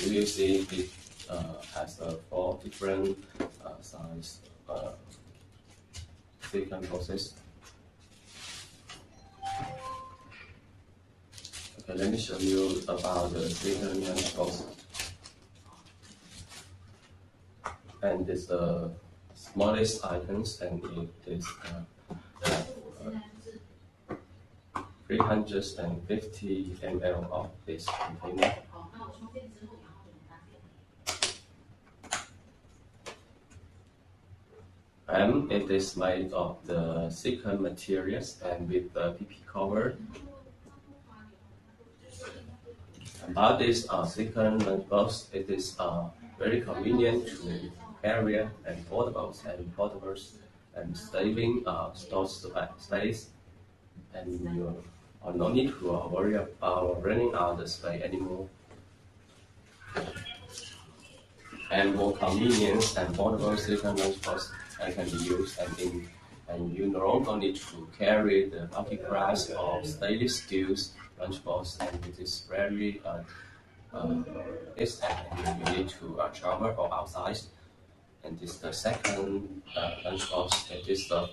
you see it has 4 different size silicone process. Okay, let me show you about the silicone lunchbox. And it's the smallest items, and it is 350 ml of this container. And it is made of the silicone materials and with the PP cover. About this silicone lunchbox, it is very convenient to carry and portables and saving storage space, and you no need to worry about running out of space anymore. And for convenience and portable silicone lunchbox can be used and you no longer need to carry the bulky price of stainless steel lunchbox, and it is rarely you need to travel or outside. And this is the second lunchbox. It is the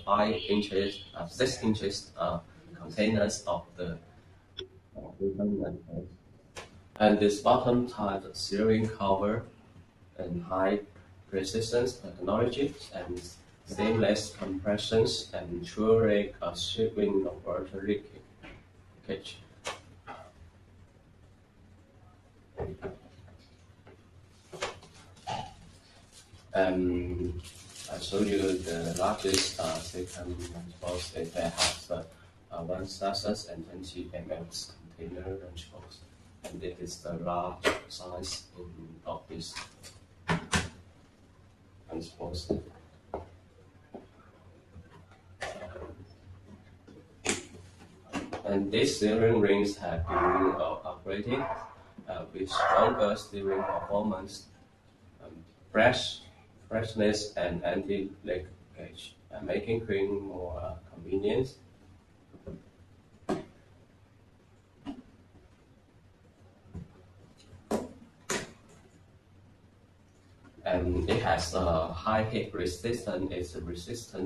6 inches containers of the lunchbox. And this bottom type sealing cover and high precision technology and seamless compressions and ensuring a shipping of water leakage. I show you the largest silicone lunchbox. It has 1,020 ml container lunchbox, and it is the large size of this lunchbox. And these steering rings have been upgraded with stronger steering performance, freshness, and anti-leakage, making cleaning more convenient. And it has a high heat resistance. It's resistant